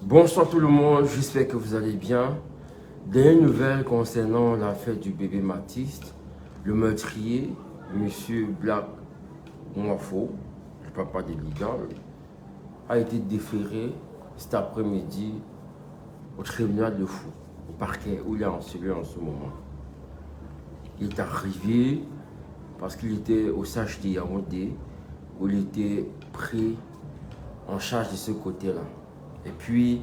Bonsoir tout le monde, j'espère que vous allez bien. Dernière nouvelle concernant l'affaire du bébé Mathis, le meurtrier, monsieur Black Mwafo, le papa de Ligan, a été déféré cet après-midi au tribunal de Fou, au parquet où il est encelui en ce moment. Il est arrivé parce qu'il était au CHD Yaoundé, où il était pris en charge de ce côté-là. Et puis,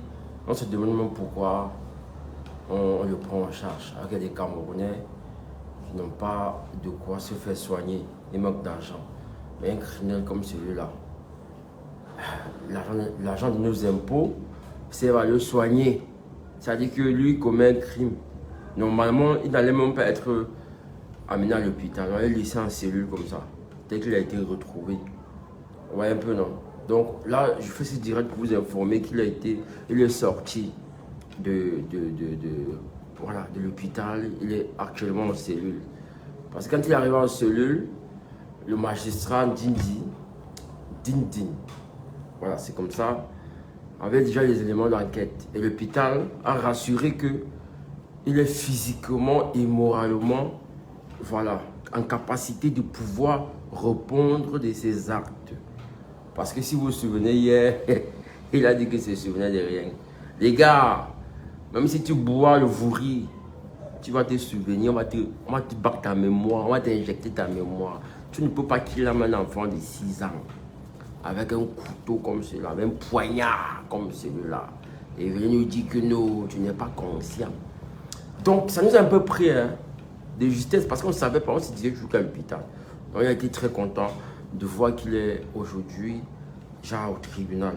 on se demande même pourquoi on le prend en charge. Avec des Camerounais qui n'ont pas de quoi se faire soigner, ils manquent d'argent. Mais un criminel comme celui-là, l'argent de nos impôts, c'est va le soigner. C'est-à-dire que lui commet un crime. Normalement, il n'allait même pas être amené à l'hôpital. On l'a laissé en cellule comme ça, dès qu'il a été retrouvé. Vous voyez un peu, non? Donc là, je fais ce direct pour vous informer qu'il est sorti de l'hôpital. Il est actuellement en cellule. Parce que quand il est arrivé en cellule, le magistrat Dindin, voilà, c'est comme ça, avait déjà les éléments d'enquête. Et l'hôpital a rassuré qu'il est physiquement et moralement, voilà, en capacité de pouvoir répondre de ses actes. Parce que si vous vous souvenez, hier, il a dit qu'il se souvenait de rien. Les gars, même si tu bois le vouri, tu vas te souvenir, on va te battre ta mémoire, on va t'injecter ta mémoire. Tu ne peux pas killer un enfant de 6 ans avec un couteau comme celui-là, avec un poignard comme celui-là. Et venir nous dire que non, tu n'es pas conscient. Donc, ça nous a un peu pris de justesse parce qu'on ne savait pas, on se disait toujours qu'à l'hôpital. Donc, il a été très content de voir qu'il est aujourd'hui déjà au tribunal.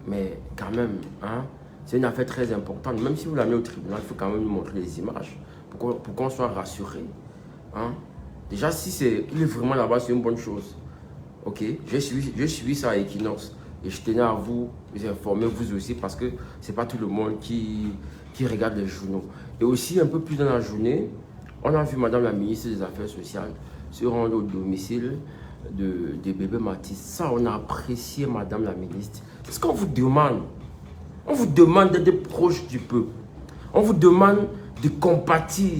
Mais quand même, hein, c'est une affaire très importante. Même si vous l'amenez au tribunal, il faut quand même nous montrer les images pour qu'on soit rassuré. Hein. Déjà, si il est vraiment là-bas, c'est une bonne chose. Ok, j'ai suivi ça à Equinox et je tenais à vous informer, vous aussi, parce que c'est pas tout le monde qui regarde les journaux. Et aussi, un peu plus dans la journée, on a vu Madame la ministre des Affaires sociales se rendre au domicile de bébé Mathis. Ça, on a apprécié, Madame la ministre. C'est ce qu'on vous demande. On vous demande d'être proche du peuple. On vous demande de compatir.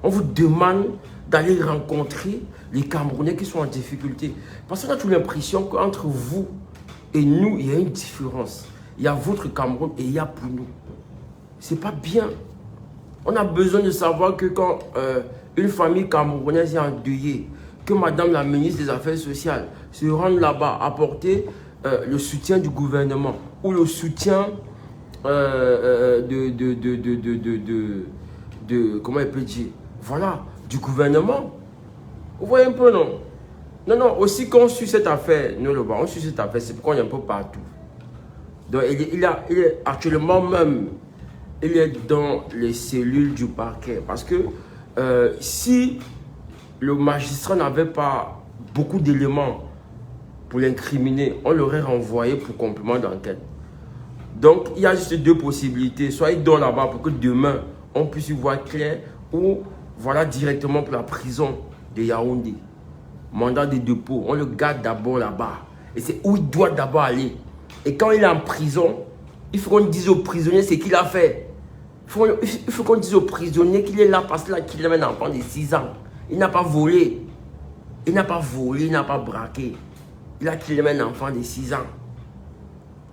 On vous demande d'aller rencontrer les Camerounais qui sont en difficulté. Parce qu'on a toujours l'impression qu'entre vous et nous, il y a une différence. Il y a votre Cameroun et il y a pour nous. C'est pas bien. On a besoin de savoir que quand une famille camerounaise est endeuillée, que Madame la ministre des Affaires sociales se rende là-bas apporter le soutien du gouvernement ou le soutien comment elle peut dire, voilà, du gouvernement. Vous voyez un peu, non? Non, aussi qu'on suit cette affaire, nous le voyons, on suit cette affaire, c'est pourquoi on est un peu partout. Donc il est actuellement même, il est dans les cellules du parquet. Parce que si le magistrat n'avait pas beaucoup d'éléments pour l'incriminer, on l'aurait renvoyé pour complément d'enquête. Donc, il y a juste deux possibilités. Soit il dort là-bas pour que demain, on puisse y voir clair, ou voilà directement pour la prison de Yaoundé. Mandat de dépôt, on le garde d'abord là-bas. Et c'est où il doit d'abord aller. Et quand il est en prison, il faut qu'on dise aux prisonniers ce qu'il a fait. Il faut qu'on dise aux prisonniers qu'il est là parce qu'il est un enfant de 6 ans. Il n'a pas volé. Il n'a pas volé, il n'a pas braqué. Il a killé un enfant de 6 ans.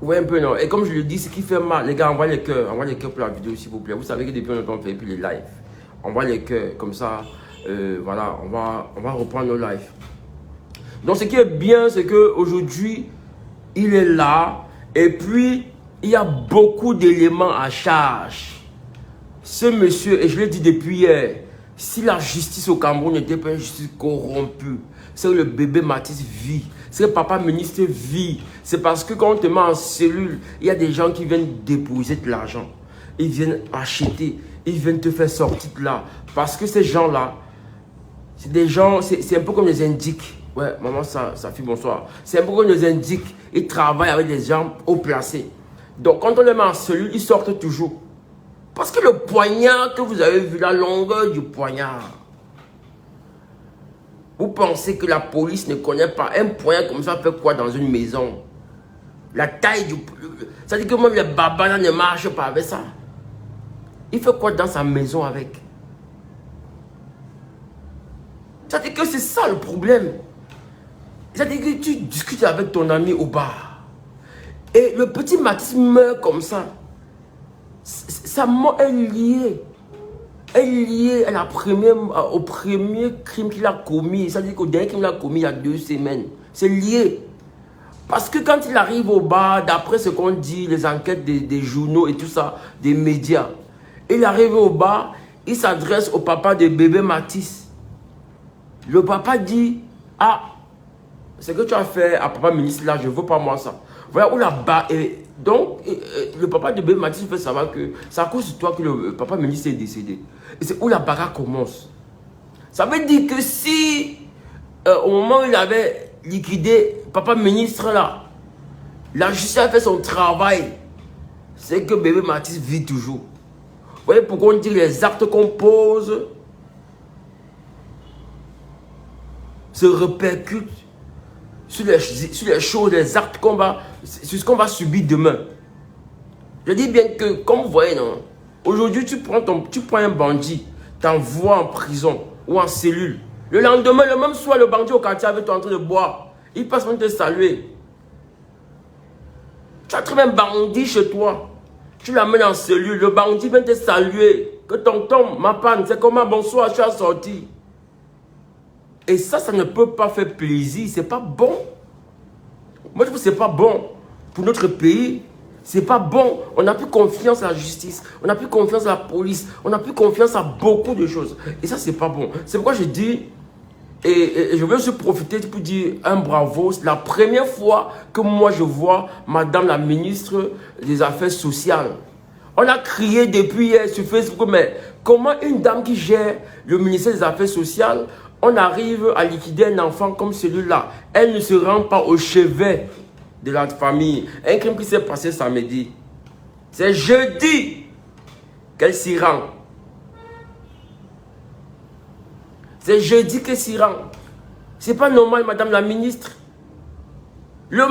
Vous voyez un peu, non? Et comme je le dis, ce qui fait mal, les gars, envoyez les cœurs pour la vidéo, s'il vous plaît. Vous savez que depuis longtemps, on fait plus les lives. Envoyez les cœurs, comme ça, voilà, on va reprendre nos lives. Donc, ce qui est bien, c'est qu'aujourd'hui, il est là, et puis, il y a beaucoup d'éléments à charge. Ce monsieur, et je l'ai dit depuis hier, si la justice au Cameroun n'était pas une justice corrompue, c'est que le bébé Mathis vit, c'est que papa ministre vit. C'est parce que quand on te met en cellule, il y a des gens qui viennent déposer de l'argent. Ils viennent acheter, ils viennent te faire sortir de là. Parce que ces gens-là, c'est des gens, c'est un peu comme les indiques. Ouais, maman, ça fait bonsoir. C'est un peu comme les indiques. Ils travaillent avec des gens haut placés. Donc quand on les met en cellule, ils sortent toujours. Parce que le poignard que vous avez vu, la longueur du poignard, vous pensez que la police ne connaît pas un poignard comme ça fait quoi dans une maison? La taille Ça dit que même les babas ne marchent pas avec ça. Il fait quoi dans sa maison avec? Ça dit que c'est ça le problème. Ça dit que tu discutes avec ton ami au bar. Et le petit Mathis meurt comme ça. Sa mort est liée. Elle est liée au premier crime qu'il a commis. Ça dit qu'au dernier crime qu'il a commis il y a 2 semaines. C'est lié. Parce que quand il arrive au bar, d'après ce qu'on dit, les enquêtes des journaux et tout ça, des médias, il arrive au bar, il s'adresse au papa de bébé Mathis. Le papa dit, ah, ce que tu as fait à papa ministre là, je ne veux pas moi ça. Voilà où là-bas. Donc, le papa de bébé Mathis fait savoir que c'est à cause de toi que le papa ministre est décédé. Et c'est où la bagarre commence. Ça veut dire que si, au moment où il avait liquidé papa ministre là, la justice a fait son travail, c'est que bébé Mathis vit toujours. Vous voyez pourquoi on dit les actes qu'on pose se répercutent sur les choses, les actes qu'on va, sur ce qu'on va subir demain. Je dis bien que, comme vous voyez, non, aujourd'hui tu prends un bandit, t'envoies en prison ou en cellule. Le lendemain, le même soir, le bandit au quartier avec toi en train de boire. Il passe même te saluer. Tu as trouvé un bandit chez toi. Tu l'amènes en cellule. Le bandit vient te saluer. Que tonton, ma panne, c'est comment, bonsoir, tu as sorti. Et ça ne peut pas faire plaisir. C'est pas bon. Moi, je trouve que c'est pas bon pour notre pays. C'est pas bon. On n'a plus confiance à la justice. On n'a plus confiance à la police. On n'a plus confiance à beaucoup de choses. Et ça, c'est pas bon. C'est pourquoi je dis, et je veux aussi profiter pour dire un bravo. C'est la première fois que moi, je vois Madame la ministre des Affaires sociales. On a crié depuis hier sur Facebook, mais comment une dame qui gère le ministère des Affaires sociales, on arrive à liquider un enfant comme celui-là. Elle ne se rend pas au chevet de la famille. Un crime qui s'est passé samedi. C'est jeudi qu'elle s'y rend. C'est jeudi qu'elle s'y rend. C'est pas normal, madame la ministre. Le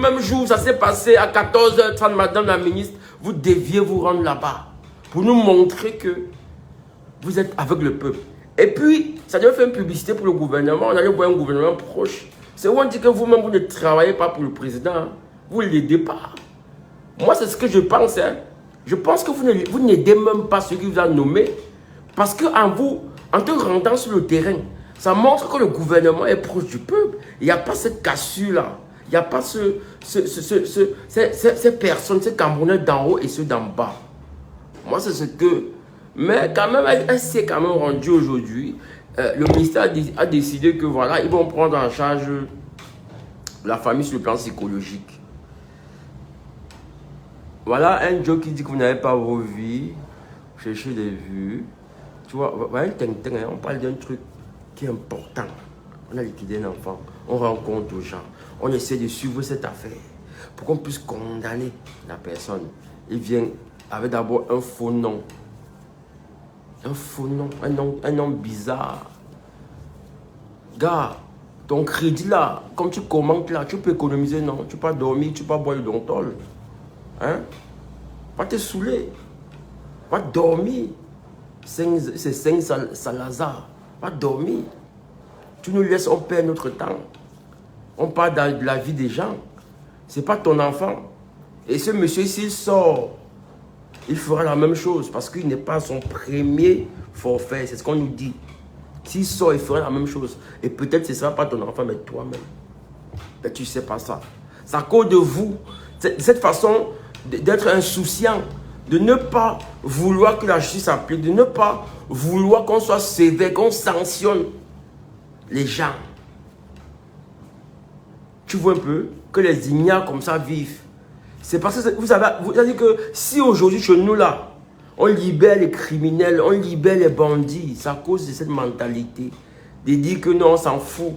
même jour, ça s'est passé à 14h30, madame la ministre. Vous deviez vous rendre là-bas pour nous montrer que vous êtes avec le peuple. Et puis, ça devait faire une publicité pour le gouvernement. On allait voir un gouvernement proche. C'est où on dit que vous-même, vous ne travaillez pas pour le président. Hein. Vous ne l'aidez pas. Moi, c'est ce que je pense. Hein. Je pense que vous n'aidez même pas ceux qui vous ont nommé. Parce qu'en te rendant sur le terrain, ça montre que le gouvernement est proche du peuple. Il n'y a pas cette cassure-là. Il n'y a pas ces personnes, ces Camerounais d'en haut et ceux d'en bas. Moi, c'est ce que... Mais quand même, elle s'est quand même rendue aujourd'hui. Le ministère a décidé que voilà, ils vont prendre en charge la famille sur le plan psychologique. Voilà un joke qui dit que vous n'avez pas vos vies. Cherchez des vues. Tu vois, voilà, on parle d'un truc qui est important. On a liquidé un enfant. On rend compte aux gens. On essaie de suivre cette affaire pour qu'on puisse condamner la personne. Il vient avec d'abord un faux nom. Un faux nom, un nom bizarre. Gars, ton crédit là, comme tu commentes là, tu peux économiser, non? Tu peux pas dormir, tu peux pas boire le Dontol. Hein? Pas te saouler. Pas dormir. C'est 5 Salazar. Pas dormir. Tu nous laisses, on perd notre temps. On parle de la vie des gens. C'est pas ton enfant. Et ce monsieur, s'il sort, il fera la même chose parce qu'il n'est pas son premier forfait. C'est ce qu'on nous dit. S'il sort, il fera la même chose. Et peut-être ce ne sera pas ton enfant, mais toi-même. Mais tu ne sais pas ça. C'est à cause de vous. Cette façon d'être insouciant, de ne pas vouloir que la justice applique, de ne pas vouloir qu'on soit sévère, qu'on sanctionne les gens. Tu vois un peu que les ignares comme ça vivent. C'est parce que vous savez que si aujourd'hui chez nous là, on libère les criminels, on libère les bandits, c'est à cause de cette mentalité de dire que non, on s'en fout.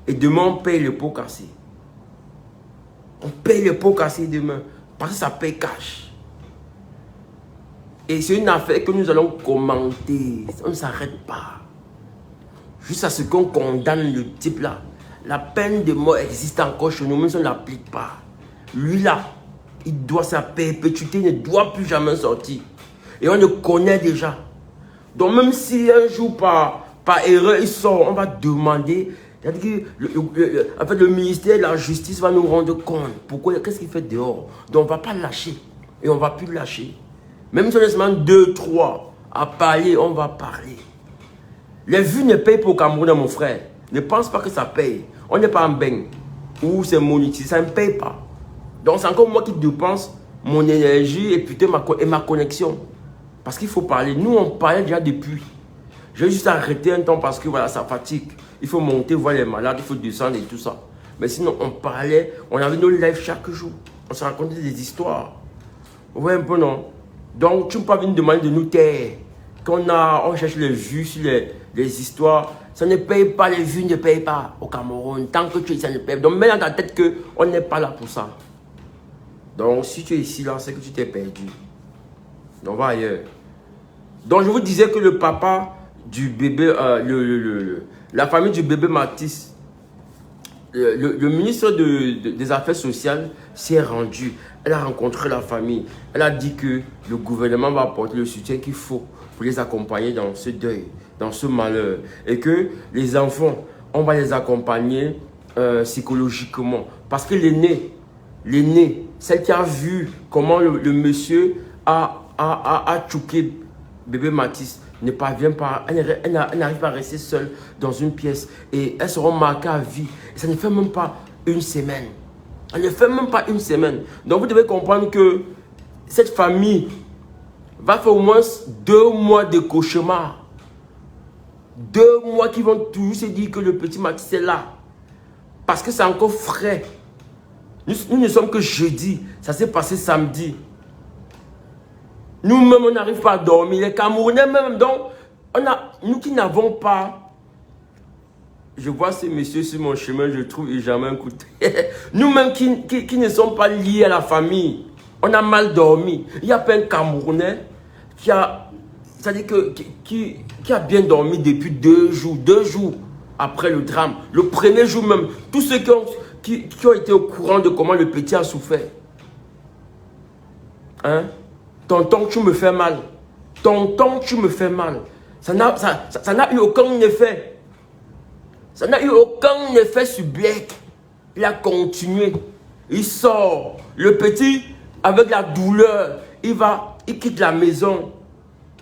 Et demain, on paye le pot cassé. On paye le pot cassé demain parce que ça paye cash. Et c'est une affaire que nous allons commenter. On ne s'arrête pas. Juste à ce qu'on condamne le type là. La peine de mort existe encore chez nous, mais on ne l'applique pas. Lui là, sa perpétuité ne doit plus jamais sortir. Et on le connaît déjà. Donc même si un jour par erreur il sort, on va demander, en fait, le ministère de la Justice va nous rendre compte. Pourquoi, qu'est-ce qu'il fait dehors? Donc on ne va pas lâcher. Et on ne va plus lâcher. Même si on est seulement 2, 3 à parler, on va parler. Les vues ne payent pas au Cameroun, mon frère. Ne pense pas que ça paye. On n'est pas en bain. Ou c'est monétisé, ça ne paye pas. Donc c'est encore moi qui dépense mon énergie et putain ma connexion. Parce qu'il faut parler. Nous, on parlait déjà depuis. J'ai juste arrêté un temps parce que voilà, ça fatigue. Il faut monter, voir les malades, il faut descendre et tout ça. Mais sinon, on parlait, on avait nos lives chaque jour. On se racontait des histoires. Ouais, un peu non. Donc, tu ne peux pas venir demander de nous taire. Quand on cherche les vues sur les histoires, ça ne paye pas, les vues ne payent pas au Cameroun. Tant que tu es ici, ça ne paye pas. Donc, mets dans ta tête qu'on n'est pas là pour ça. Donc, si tu es ici, là, c'est que tu t'es perdu. Donc, va ailleurs. Donc, je vous disais que le papa du bébé, la famille du bébé Matisse, le ministre des Affaires sociales s'est rendu. Elle a rencontré la famille. Elle a dit que le gouvernement va apporter le soutien qu'il faut pour les accompagner dans ce deuil, dans ce malheur. Et que les enfants, on va les accompagner psychologiquement. Parce que l'aîné, celle qui a vu comment le monsieur a choqué bébé Matisse, ne parvient pas, elle n'arrive pas à rester seule dans une pièce et elles seront marquées à vie. Et ça ne fait même pas une semaine. Elle ne fait même pas une semaine. Donc vous devez comprendre que cette famille va faire au moins 2 mois de cauchemar. 2 mois qui vont toujours se dire que le petit Matisse est là. Parce que c'est encore frais. Nous ne sommes que jeudi. Ça s'est passé samedi. Nous-mêmes, on n'arrive pas à dormir. Les Camerounais même, donc, nous qui n'avons pas... Je vois ces messieurs sur mon chemin, je trouve, et jamais un coup de... Nous-mêmes qui ne sommes pas liés à la famille, on a mal dormi. Il n'y a pas un Camerounais qui a bien dormi depuis 2 jours après le drame. Le premier jour même, tous ceux qui ont été au courant de comment le petit a souffert. Hein? Tonton, tu me fais mal. Tonton, tu me fais mal. Ça n'a eu aucun effet. Ça n'a eu aucun effet sur Blake. Il a continué. Il sort. Le petit, avec la douleur, il quitte la maison.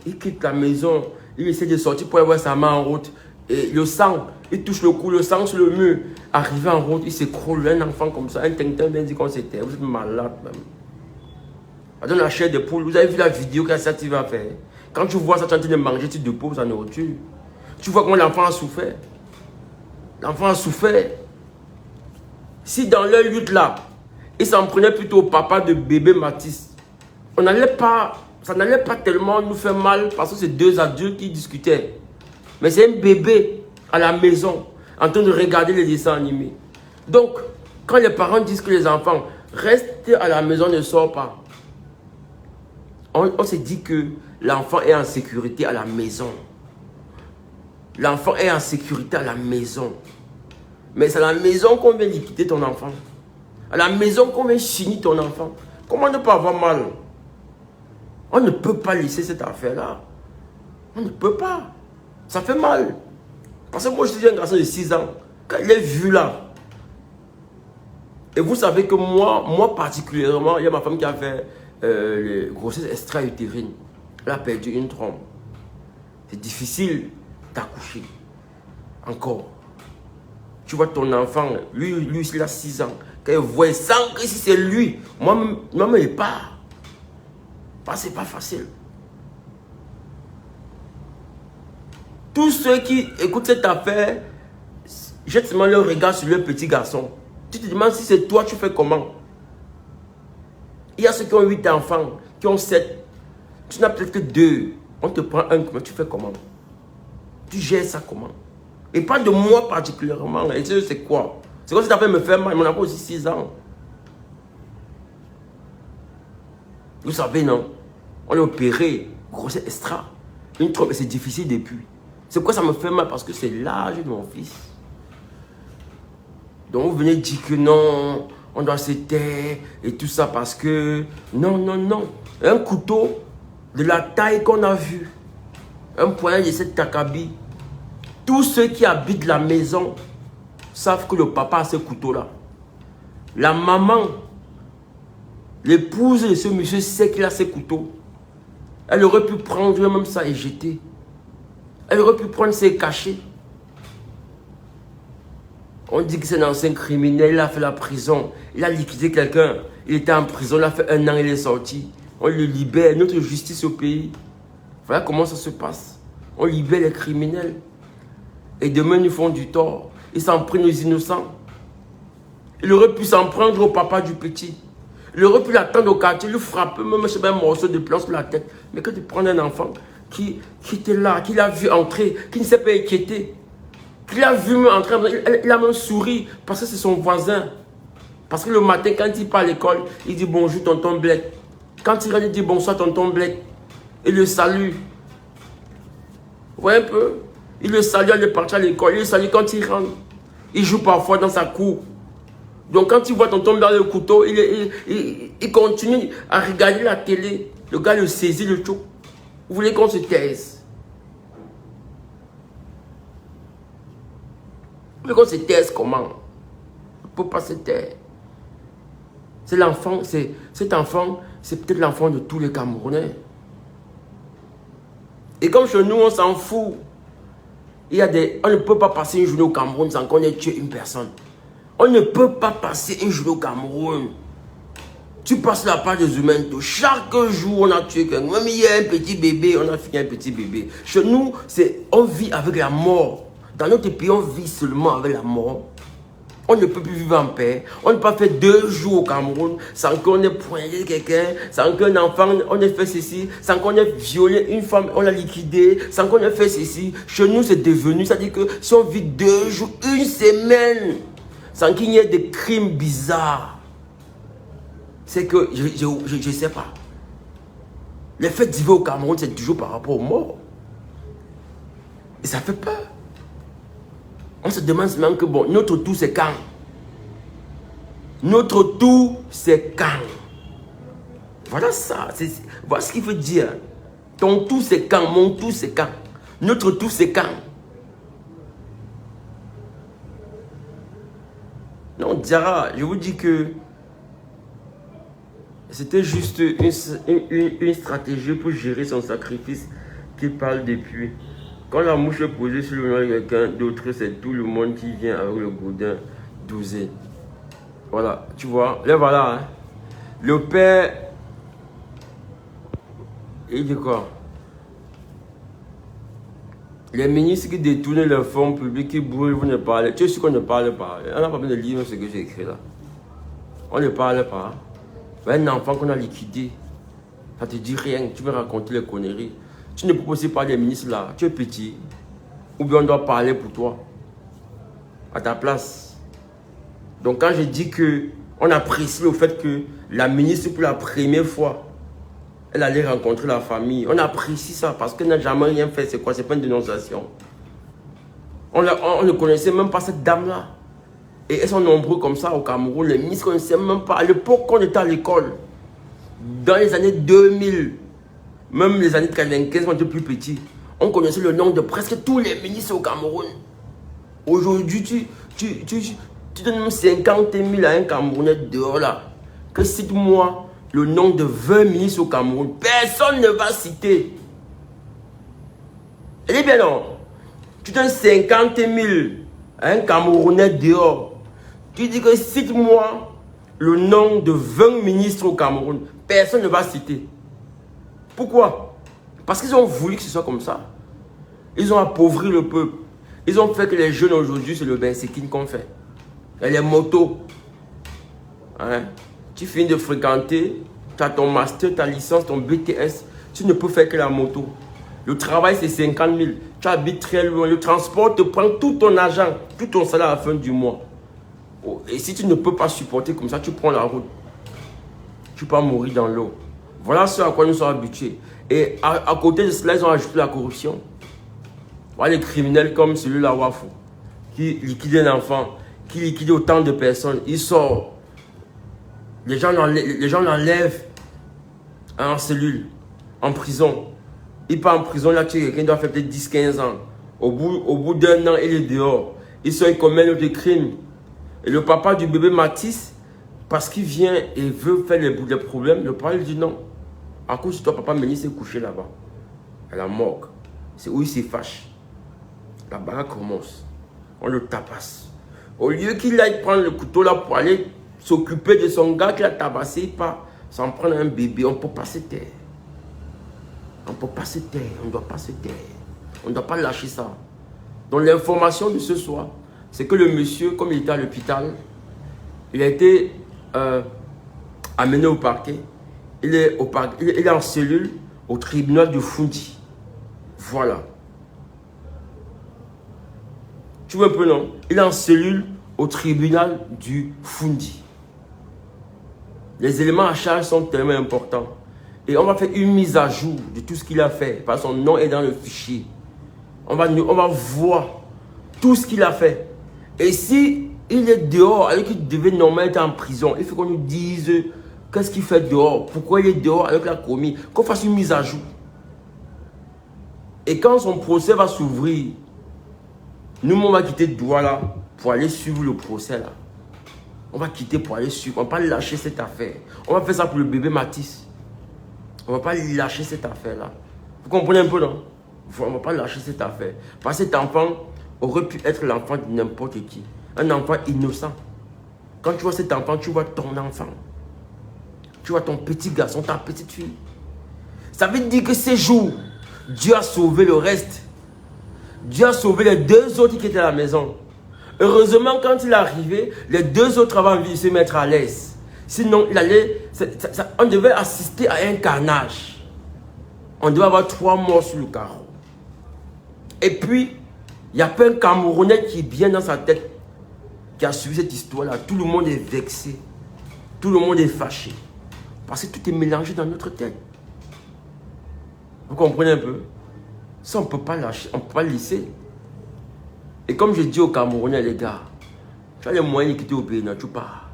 Il quitte la maison. Il essaie de sortir pour avoir sa main en route. Et le sang, il touche le cou, le sang sur le mur. Arrivé en route, il s'écroule. Un enfant comme ça, un tintin bien dit qu'on s'était. Vous êtes malade même. Dans la chair de poule, vous avez vu la vidéo que ça va faire. Quand tu vois ça, tu es en train de manger, tu déposes sa nourriture. Tu vois comment l'enfant a souffert. L'enfant a souffert. Si dans leur lutte là, ils s'en prenaient plutôt au papa de bébé Matisse, ça n'allait pas tellement nous faire mal parce que c'est 2 adultes qui discutaient. Mais c'est un bébé à la maison en train de regarder les dessins animés. Donc, quand les parents disent que les enfants restent à la maison, ne sortent pas, on s'est dit que l'enfant est en sécurité à la maison. L'enfant est en sécurité à la maison. Mais c'est à la maison qu'on vient liquider ton enfant. À la maison qu'on vient chinir ton enfant. Comment ne pas avoir mal? On ne peut pas laisser cette affaire-là. On ne peut pas. Ça fait mal. Parce que moi, je suis un garçon de 6 ans. Quand il est vu là. Et vous savez que moi particulièrement, il y a ma femme qui a fait les grossesses extra-utérines. Elle a perdu une trompe. C'est difficile d'accoucher. Encore. Tu vois ton enfant, lui il a 6 ans. Quand il voit, il sent que si c'est lui, moi-même, il part. C'est pas facile. Tous ceux qui écoutent cette affaire, jettent seulement leur regard sur le petit garçon. Tu te demandes si c'est toi, tu fais comment? Il y a ceux qui ont 8 enfants, qui ont 7. Tu n'as peut-être que 2. On te prend un, mais tu fais comment? Tu gères ça comment? Et pas de moi particulièrement. Et c'est quoi? C'est comme si tu avais me faire mal. Mon enfant aussi 6 ans. Vous savez, non? On est opéré. Grossesse extra. Une trompe, c'est difficile depuis. C'est pourquoi ça me fait mal? Parce que c'est l'âge de mon fils. Donc vous venez dire que non, on doit se taire et tout ça parce que... Non, non, non. Un couteau de la taille qu'on a vu, un poignet de cette takabi, tous ceux qui habitent la maison savent que le papa a ce couteau-là. La maman, l'épouse de ce monsieur sait qu'il a ce couteau. Elle aurait pu prendre même ça et jeter. Elle aurait pu prendre ses cachets. On dit que c'est un ancien criminel, il a fait la prison, il a liquidé quelqu'un, il était en prison, il a fait 1 an, il est sorti. On le libère, notre justice au pays. Voilà comment ça se passe. On libère les criminels. Et demain, ils font du tort. Ils s'en prennent aux innocents. Il aurait pu s'en prendre au papa du petit. Il aurait pu l'attendre au quartier, lui frapper, même un morceau de plomb sur la tête. Mais que de prendre un enfant qui était là, qui l'a vu entrer, qui ne s'est pas inquiété, qui l'a vu me entrer, il a même souri parce que c'est son voisin. Parce que le matin, quand il part à l'école, il dit bonjour tonton Bled. Quand il rentre, il dit bonsoir tonton Bled. Il le salue. Vous voyez un peu? Il le salue, il est parti à l'école, il le salue quand il rentre. Il joue parfois dans sa cour. Donc quand il voit tonton dans le couteau, il continue à regarder la télé. Le gars le saisit, le choc. Vous voulez qu'on se taise? Vous voulez qu'on se taise comment? On ne peut pas se taire. C'est l'enfant, cet enfant, c'est peut-être l'enfant de tous les Camerounais. Et comme chez nous, on s'en fout. On ne peut pas passer une journée au Cameroun sans qu'on ait tué une personne. On ne peut pas passer une journée au Cameroun. Tu passes la part des humains. Chaque jour, on a tué quelqu'un. Même il y a un petit bébé, on a fini un petit bébé. Chez nous, on vit avec la mort. Dans notre pays, on vit seulement avec la mort. On ne peut plus vivre en paix. On ne peut pas faire 2 jours au Cameroun sans qu'on ait poignardé quelqu'un, sans qu'un enfant, on ait fait ceci, sans qu'on ait violé une femme, on l'a liquidée, sans qu'on ait fait ceci. Chez nous, c'est devenu, c'est-à-dire que si on vit 2 jours, 1 semaine, sans qu'il y ait des crimes bizarres, c'est que, je ne sais pas. Le fait de vivre au Cameroun, c'est toujours par rapport aux morts. Et ça fait peur. On se demande seulement que, bon, notre tout, c'est quand? Notre tout, c'est quand? Voilà ça. Voilà ce qu'il veut dire. Ton tout, c'est quand? Mon tout, c'est quand? Notre tout, c'est quand? Non, Diarra, je vous dis que c'était juste une stratégie pour gérer son sacrifice qu'il parle depuis. Quand la mouche est posée sur le nom de quelqu'un d'autre, c'est tout le monde qui vient avec le gourdin dousé. Voilà, tu vois, là voilà. Hein. Le père, il dit quoi? Les ministres qui détournent les fonds publics, qui brûlent, vous ne parlez. Tu es sûr qu'on ne parle pas. On n'a pas besoin de lire ce que j'ai écrit là. On ne parle pas. Un enfant qu'on a liquidé, ça te dit rien. Tu veux raconter les conneries. Tu ne peux pas aussi parler des ministres là. Tu es petit. Ou bien on doit parler pour toi. À ta place. Donc quand je dis que on apprécie le fait que la ministre pour la première fois, elle allait rencontrer la famille. On apprécie ça parce qu'elle n'a jamais rien fait. C'est quoi? C'est pas une dénonciation. On ne connaissait même pas cette dame-là. Et elles sont nombreux comme ça au Cameroun. Les ministres ne connaissaient même pas. À l'époque, quand on était à l'école, dans les années 2000, même les années 95, on était plus petits, on connaissait le nom de presque tous les ministres au Cameroun. Aujourd'hui, tu donnes même 50 000 à un Camerounais dehors là. Que cite-moi le nom de 20 ministres au Cameroun. Personne ne va citer. Elle est bien non. Tu donnes 50 000 à un Camerounais dehors. Tu dis que cite-moi le nom de 20 ministres au Cameroun. Personne ne va citer. Pourquoi? Parce qu'ils ont voulu que ce soit comme ça. Ils ont appauvri le peuple. Ils ont fait que les jeunes aujourd'hui, c'est le bensekin qu'on fait. Et les motos. Hein? Tu finis de fréquenter, tu as ton master, ta licence, ton BTS. Tu ne peux faire que la moto. Le travail, c'est 50 000. Tu habites très loin. Le transport te prend tout ton argent, tout ton salaire à la fin du mois. Et si tu ne peux pas supporter comme ça, tu prends la route. Tu peux mourir dans l'eau. Voilà ce à quoi nous sommes habitués. Et à côté de cela, ils ont ajouté la corruption. Voilà les criminels comme celui-là, Wafou, qui liquide un enfant, qui liquide autant de personnes. Il sort. Les gens l'enlèvent en cellule, en prison. Il part en prison, là, tu sais, quelqu'un doit faire peut-être 10-15 ans. Au bout d'un an, il est dehors. Il commet des crimes. Et le papa du bébé Mathis, parce qu'il vient et veut faire les problèmes, le papa lui dit non. À cause de toi, papa Ménis s'est couché là-bas, à la morgue. C'est où il s'est fâché. La bagarre commence. On le tabasse. Au lieu qu'il aille prendre le couteau là pour aller s'occuper de son gars qu'il a tabassé, il part s'en prendre un bébé. On ne peut pas se taire. On ne peut pas se taire. On ne doit pas se taire. On ne doit pas lâcher ça. Donc l'information de ce soir, c'est que le monsieur, comme il était à l'hôpital, il a été amené au parquet. Il est en cellule au tribunal de Fundi. Voilà. Tu vois un peu, non? Il est en cellule au tribunal du Fundi. Les éléments à charge sont tellement importants. Et on va faire une mise à jour de tout ce qu'il a fait. Parce que son nom est dans le fichier. On va voir tout ce qu'il a fait. Et si il est dehors, alors qu'il devait normalement être en prison, il faut qu'on nous dise qu'est-ce qu'il fait dehors, pourquoi il est dehors alors qu'il a commis, qu'on fasse une mise à jour. Et quand son procès va s'ouvrir, nous, on va quitter Douala pour aller suivre le procès là. On va quitter pour aller suivre. On ne va pas lâcher cette affaire. On va faire ça pour le bébé Mathis. On ne va pas lâcher cette affaire là. Vous comprenez un peu, non? On ne va pas lâcher cette affaire. Parce que cet enfant aurait pu être l'enfant de n'importe qui. Un enfant innocent. Quand tu vois cet enfant, tu vois ton enfant. Tu vois ton petit garçon, ta petite fille. Ça veut dire que ces jours, Dieu a sauvé le reste. Dieu a sauvé les deux autres qui étaient à la maison. Heureusement, quand il est arrivé, les deux autres avaient envie de se mettre à l'aise. Sinon, on devait assister à un carnage. On devait avoir 3 morts sur le carreau. Et puis, il n'y a pas un Camerounais qui est bien dans sa tête, qui a suivi cette histoire-là. Tout le monde est vexé. Tout le monde est fâché. Parce que tout est mélangé dans notre tête. Vous comprenez un peu? Ça, on ne peut pas lâcher, on ne peut pas laisser. Et comme je dis aux Camerounais, les gars, tu as les moyens de quitter au pays, non, tu pars.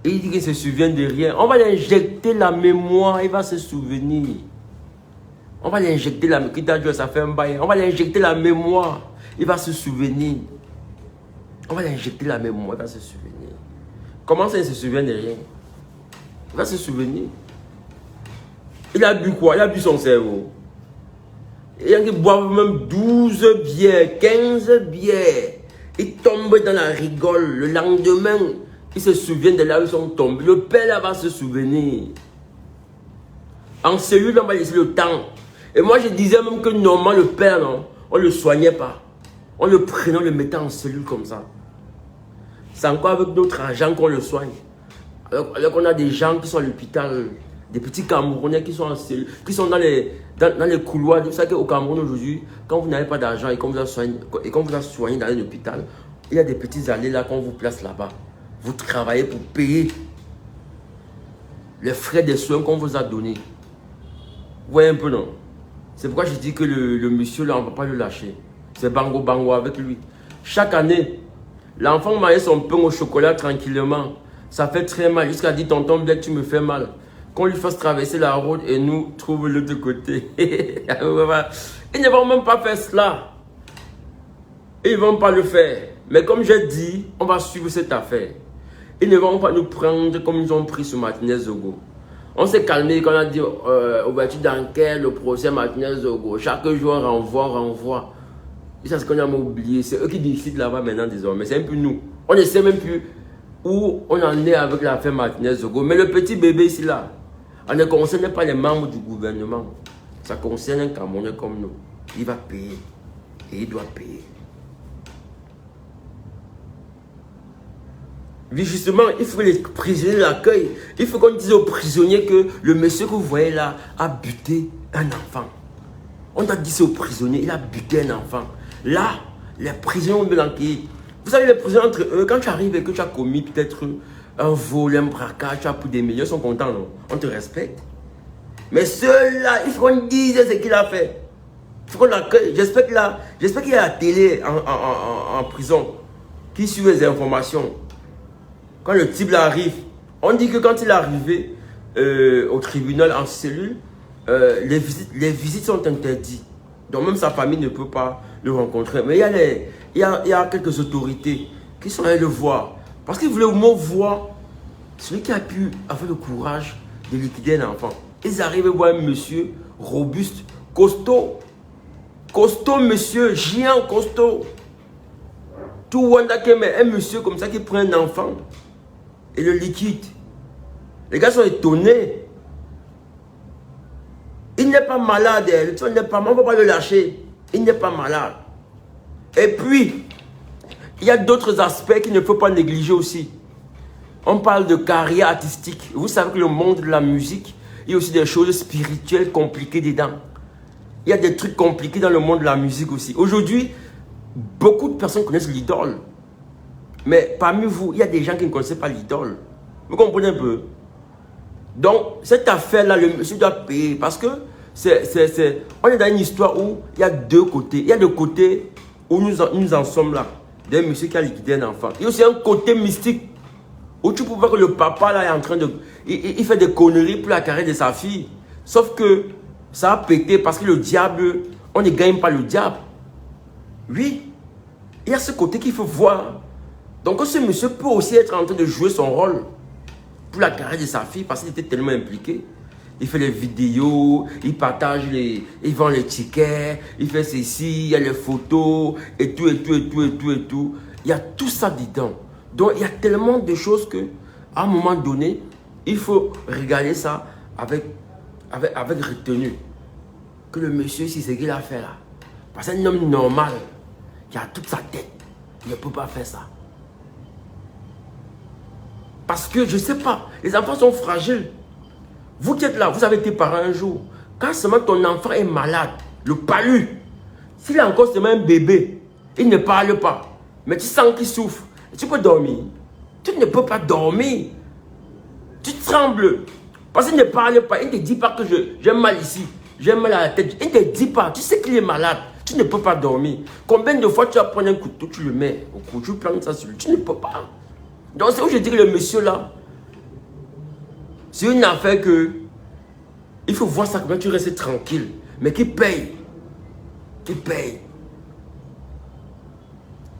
Et il dit qu'il se souvient de rien. On va lui injecter la mémoire, il va se souvenir. On va lui injecter la mémoire, ça fait un bail. On va lui injecter la mémoire, il va se souvenir. On va lui injecter la mémoire, il va se souvenir. Comment ça, il se souvient de rien? Il va se souvenir. Il a bu quoi? Il a bu son cerveau. Il y a qui boivent même 12 bières, 15 bières. Ils tombent dans la rigole. Le lendemain, ils se souviennent de là où ils sont tombés. Le père là va se souvenir. En cellule, on va laisser le temps. Et moi, je disais même que normalement, le père, non, on ne le soignait pas. On le prenait, on le mettait en cellule comme ça. C'est encore avec notre argent qu'on le soigne. Alors qu'on a des gens qui sont à l'hôpital, des petits Camerounais qui sont en cellule, qui sont dans les couloirs. Vous savez qu'au Cameroun aujourd'hui, quand vous n'avez pas d'argent et qu'on vous a soigné dans un hôpital, il y a des petits allées là qu'on vous place là-bas. Vous travaillez pour payer les frais des soins qu'on vous a donnés. Vous voyez un peu, non? C'est pourquoi je dis que le monsieur là, on ne va pas le lâcher. C'est bango bango avec lui. Chaque année, l'enfant mangeait son pain au chocolat tranquillement. Ça fait très mal. Jusqu'à dire, tonton Black, tu me fais mal. Qu'on lui fasse traverser la route et nous trouve l'autre côté. Ils ne vont même pas faire cela. Ils ne vont pas le faire. Mais comme j'ai dit, on va suivre cette affaire. Ils ne vont pas nous prendre comme ils ont pris ce Martinez Zogo. On s'est calmé quand on a dit ouverture d'enquête, le procès Martinez Zogo. Chaque jour, on renvoie. Et ça, c'est qu'on a oublié. C'est eux qui décident là-bas maintenant désormais. C'est un peu nous. On ne sait même plus où on en est avec l'affaire Martinez Zogo. Mais le petit bébé ici là, on ne concerne pas les membres du gouvernement. Ça concerne un Camerounais comme nous. Il va payer. Et il doit payer. Oui, justement, il faut que les prisonniers l'accueillent. Il faut qu'on dise aux prisonniers que le monsieur que vous voyez là a buté un enfant. On a dit aux prisonniers, il a buté un enfant. Là, les prisonniers ont bien accueilli. Vous savez, les prisonniers entre eux, quand tu arrives et que tu as commis peut-être un vol, un braquage, tu as pris des millions, ils sont contents, non? On te respecte. Mais ceux-là, il faut qu'on dise ce qu'il a fait. Il faut qu'on l'accueille. J'espère qu'il y a la télé en prison qui suit les informations. quand le type là arrive, on dit que quand il est arrivé au tribunal en cellule, les visites sont interdites. Donc même sa famille ne peut pas le rencontrer. Mais il y a quelques autorités qui sont allées le voir. Parce qu'ils voulaient au moins voir celui qui a pu avoir le courage de liquider un enfant. Ils arrivent à voir un monsieur robuste, costaud. Costaud monsieur, géant costaud. Tout Wanda mais un monsieur comme ça qui prend un enfant et le liquide. Les gars sont étonnés. Il n'est pas malade, on ne va pas le lâcher. Il n'est pas malade. Et puis, il y a d'autres aspects qu'il ne faut pas négliger aussi. On parle de carrière artistique. Vous savez que le monde de la musique, il y a aussi des choses spirituelles compliquées dedans. Il y a des trucs compliqués dans le monde de la musique aussi. Aujourd'hui, beaucoup de personnes connaissent l'idole. Mais parmi vous, il y a des gens qui ne connaissent pas l'idole. Vous comprenez un peu? Donc, cette affaire-là, le monsieur doit payer parce que on est dans une histoire où il y a deux côtés. Il y a le côté où nous en sommes là, d'un monsieur qui a liquidé un enfant. Il y a aussi un côté mystique où tu peux voir que le papa là est en train de... Il fait des conneries pour la carrière de sa fille. Sauf que ça a pété parce que le diable, on ne gagne pas le diable. Oui, il y a ce côté qu'il faut voir. Donc ce monsieur peut aussi être en train de jouer son rôle pour la carrière de sa fille parce qu'il était tellement impliqué. Il fait les vidéos, il partage il vend les tickets, il fait ceci, il y a les photos et tout, et tout, et tout, et tout, et tout. Il y a tout ça dedans. Donc il y a tellement de choses que, à un moment donné, il faut regarder ça avec retenue. Que le monsieur, si c'est ce qu'il a fait là, parce qu'un homme normal qui a toute sa tête, il ne peut pas faire ça. Parce que, je ne sais pas, les enfants sont fragiles. Vous qui êtes là, vous avez été parents un jour. Quand seulement ton enfant est malade, le palu, s'il est encore seulement un bébé, il ne parle pas, mais tu sens qu'il souffre, tu peux dormir. Tu ne peux pas dormir. Tu trembles. Parce qu'il ne parle pas, il ne te dit pas que j'ai mal ici, j'ai mal à la tête. Il ne te dit pas, tu sais qu'il est malade. Tu ne peux pas dormir. Combien de fois tu vas prendre un couteau, tu le mets au cou, tu plantes ça sur lui, tu ne peux pas. Donc c'est où je dis que le monsieur là, c'est une affaire que il faut voir ça comment tu restes tranquille, mais qui paye. Qui paye.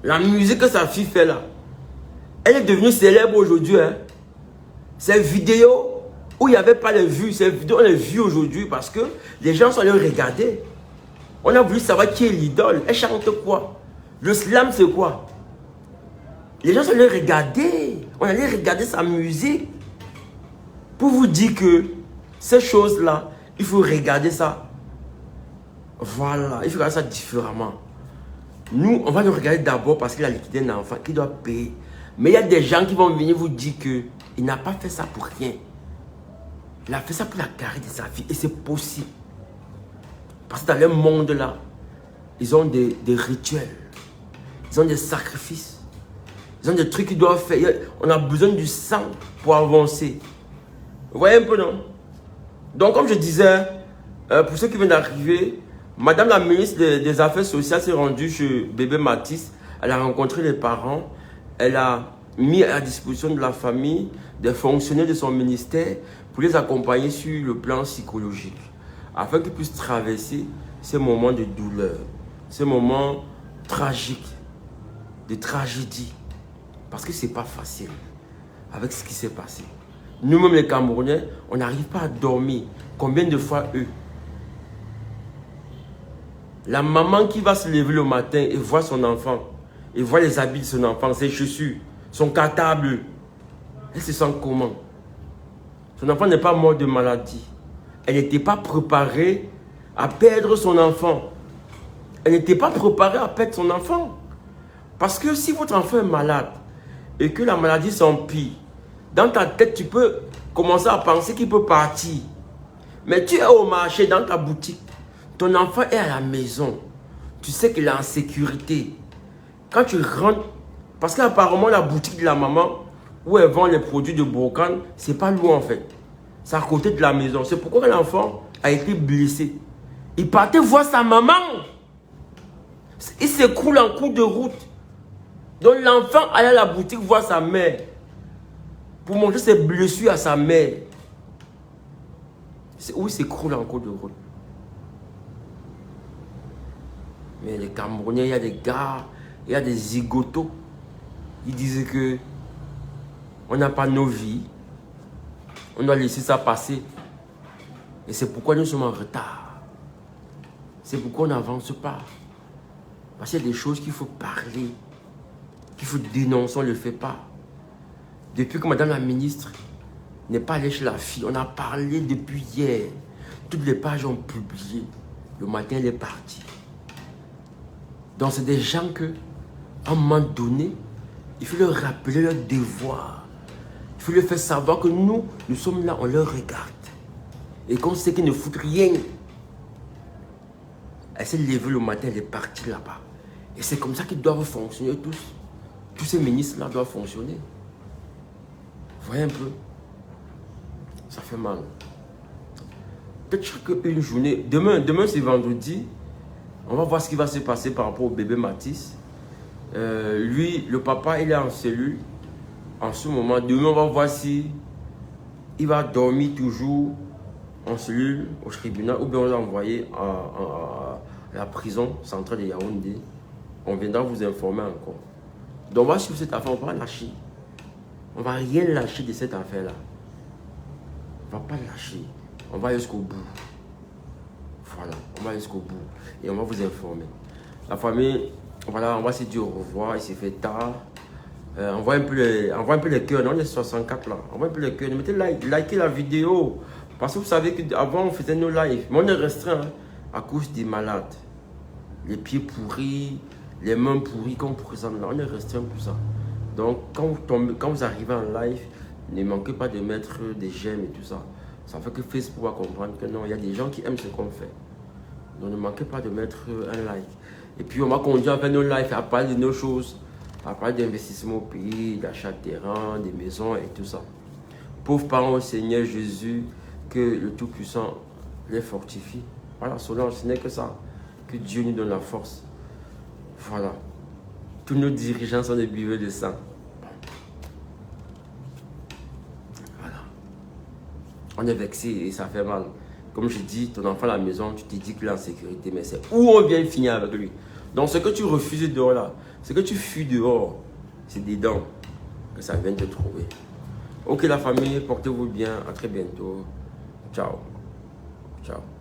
La musique que sa fille fait là, elle est devenue célèbre aujourd'hui. Hein. Ces vidéos où il n'y avait pas les vues, ces vidéos on les vues aujourd'hui parce que les gens sont allés regarder. On a voulu savoir qui est l'idole. Elle chante quoi? Le slam c'est quoi? Les gens sont allés regarder. On allait regarder sa musique. Pour vous dire que ces choses-là, il faut regarder ça. Voilà, il faut regarder ça différemment. Nous, on va le regarder d'abord parce qu'il a liquidé un enfant qui doit payer. Mais il y a des gens qui vont venir vous dire qu'il n'a pas fait ça pour rien. Il a fait ça pour la carrière de sa fille. Et c'est possible. Parce que dans le monde-là, ils ont des rituels. Ils ont des sacrifices. Ils ont des trucs qu'ils doivent faire. On a besoin du sang pour avancer. Vous voyez un peu, non? Donc, comme je disais, pour ceux qui viennent d'arriver, Madame la ministre des Affaires sociales s'est rendue chez bébé Mathis. Elle a rencontré les parents. Elle a mis à disposition de la famille des fonctionnaires de son ministère pour les accompagner sur le plan psychologique, afin qu'ils puissent traverser ces moments de douleur, ces moments tragiques, de tragédie. Parce que ce n'est pas facile avec ce qui s'est passé. Nous-mêmes les Camerounais, on n'arrive pas à dormir. Combien de fois eux? La maman qui va se lever le matin et voit son enfant, et voit les habits de son enfant, ses chaussures, son cartable, elle se sent comment? Son enfant n'est pas mort de maladie. Elle n'était pas préparée à perdre son enfant. Elle n'était pas préparée à perdre son enfant. Parce que si votre enfant est malade et que la maladie s'empire, dans ta tête, tu peux commencer à penser qu'il peut partir. Mais tu es au marché, dans ta boutique. Ton enfant est à la maison. Tu sais qu'il est en sécurité. Quand tu rentres, parce qu'apparemment la boutique de la maman, où elle vend les produits de brocante, c'est pas loin en fait. C'est à côté de la maison. C'est pourquoi l'enfant a été blessé. Il partait voir sa maman. Il s'écroule en cours de route. Donc l'enfant allait à la boutique voir sa mère. pour montrer ses blessures à sa mère. Où il s'écroule en cours de route. Mais les Camerounais, il y a des gars, il y a des zigotos. Ils disaient que on n'a pas nos vies. On doit laisser ça passer. Et c'est pourquoi nous sommes en retard. C'est pourquoi on n'avance pas. Parce qu'il y a des choses qu'il faut parler, qu'il faut dénoncer, on ne le fait pas. Depuis que Madame la ministre n'est pas allée chez la fille, on a parlé depuis hier. Toutes les pages ont publié. Le matin, elle est partie. Donc, c'est des gens que, à un moment donné, il faut leur rappeler leur devoir. Il faut leur faire savoir que nous sommes là, on leur regarde. Et qu'on sait qu'ils ne foutent rien. Elle s'est levée le matin, elle est partie là-bas. Et c'est comme ça qu'ils doivent fonctionner tous. Tous ces ministres-là doivent fonctionner. Vous voyez un peu? Ça fait mal. Peut-être chaque une journée. Demain c'est vendredi. On va voir ce qui va se passer par rapport au bébé Mathis. Lui, le papa, il est en cellule. En ce moment, demain, on va voir si il va dormir toujours en cellule au tribunal ou bien on l'a envoyé à la prison centrale de Yaoundé. On viendra vous informer encore. Donc, on va suivre cette affaire, on va pas lâcher. On ne va rien lâcher de cette affaire-là. On ne va pas lâcher. On va jusqu'au bout. Voilà, on va jusqu'au bout. Et on va vous informer. La famille, voilà, on va se dire au revoir. Il s'est fait tard. On voit un peu les cœurs. On est 64 là. On voit un peu les cœurs. Mettez likez la vidéo. Parce que vous savez qu'avant, on faisait nos lives. Mais on est restreint à cause des malades. Les pieds pourris, les mains pourries qu'on présente là. On est restreint pour ça. Donc, quand vous arrivez en live, ne manquez pas de mettre des j'aime et tout ça. Ça fait que Facebook va comprendre que non, il y a des gens qui aiment ce qu'on fait. Donc, ne manquez pas de mettre un like. Et puis, on va continuer à faire nos lives, à parler de nos choses, à parler d'investissement au pays, d'achat de terrain, des maisons et tout ça. Pauvres parents au Seigneur Jésus, que le Tout-Puissant les fortifie. Voilà, Solange, ce n'est que ça. Que Dieu nous donne la force. Voilà. Tous nos dirigeants sont des buveurs de sang. Voilà. On est vexé et ça fait mal. Comme je dis, ton enfant à la maison, tu te dis qu'il est en sécurité, mais c'est où on vient finir avec lui. Donc ce que tu refuses dehors là, ce que tu fuis dehors, c'est dedans que ça vient te trouver. Ok la famille, portez-vous bien, à très bientôt. Ciao. Ciao.